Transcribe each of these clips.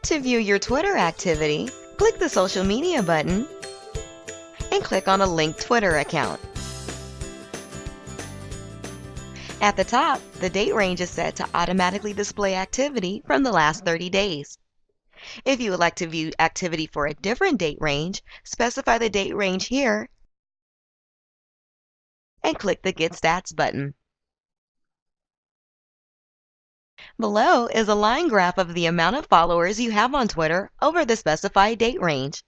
To view your Twitter activity, click the Social Media button and click on a linked Twitter account. At the top, the date range is set to automatically display activity from the last 30 days. If you would like to view activity for a different date range, specify the date range here and click the Get Stats button. Below is a line graph of the amount of followers you have on Twitter over the specified date range.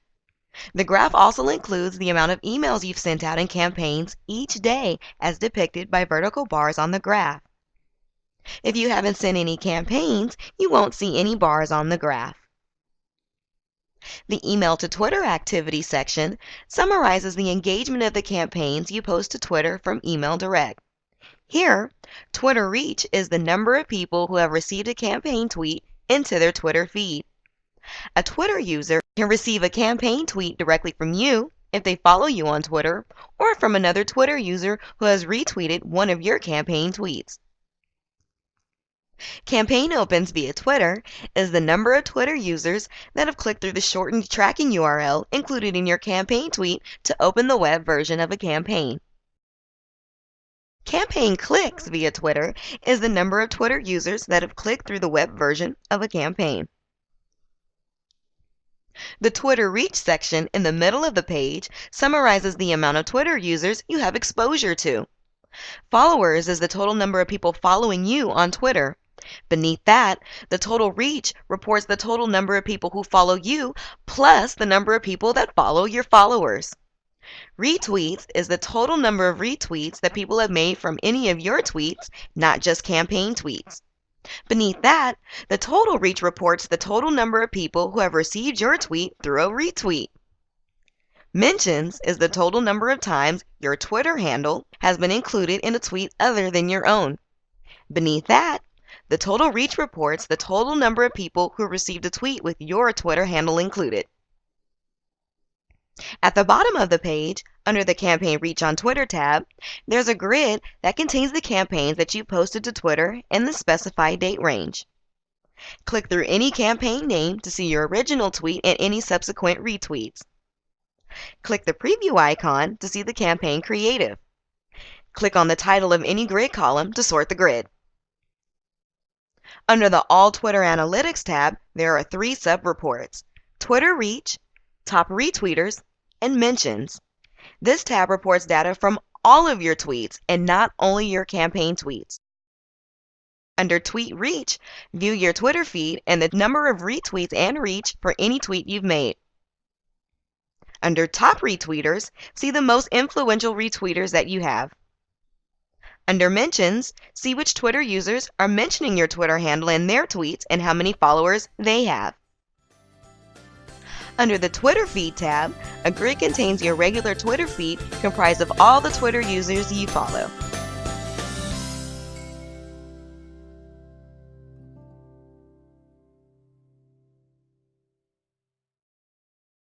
The graph also includes the amount of emails you've sent out in campaigns each day as depicted by vertical bars on the graph. If you haven't sent any campaigns, you won't see any bars on the graph. The Email to Twitter activity section summarizes the engagement of the campaigns you post to Twitter from Email Direct. Here, Twitter reach is the number of people who have received a campaign tweet into their Twitter feed. A Twitter user can receive a campaign tweet directly from you if they follow you on Twitter, or from another Twitter user who has retweeted one of your campaign tweets. Campaign opens via Twitter is the number of Twitter users that have clicked through the shortened tracking URL included in your campaign tweet to open the web version of a campaign. Campaign clicks via Twitter is the number of Twitter users that have clicked through the web version of a campaign. The Twitter reach section in the middle of the page summarizes the amount of Twitter users you have exposure to. Followers is the total number of people following you on Twitter. Beneath that, the total reach reports the total number of people who follow you plus the number of people that follow your followers. Retweets is the total number of retweets that people have made from any of your tweets, not just campaign tweets. Beneath that, the total reach reports the total number of people who have received your tweet through a retweet. Mentions is the total number of times your Twitter handle has been included in a tweet other than your own. Beneath that, the total reach reports the total number of people who received a tweet with your Twitter handle included. At the bottom of the page, under the Campaign Reach on Twitter tab, there's a grid that contains the campaigns that you posted to Twitter in the specified date range. Click through any campaign name to see your original tweet and any subsequent retweets. Click the preview icon to see the campaign creative. Click on the title of any grid column to sort the grid. Under the All Twitter Analytics tab, there are 3 sub-reports: Twitter Reach, Top Retweeters, and Mentions. This tab reports data from all of your tweets and not only your campaign tweets. Under Tweet Reach, view your Twitter feed and the number of retweets and reach for any tweet you've made. Under Top Retweeters, see the most influential retweeters that you have. Under Mentions, see which Twitter users are mentioning your Twitter handle in their tweets and how many followers they have. Under the Twitter Feed tab, a grid contains your regular Twitter feed comprised of all the Twitter users you follow.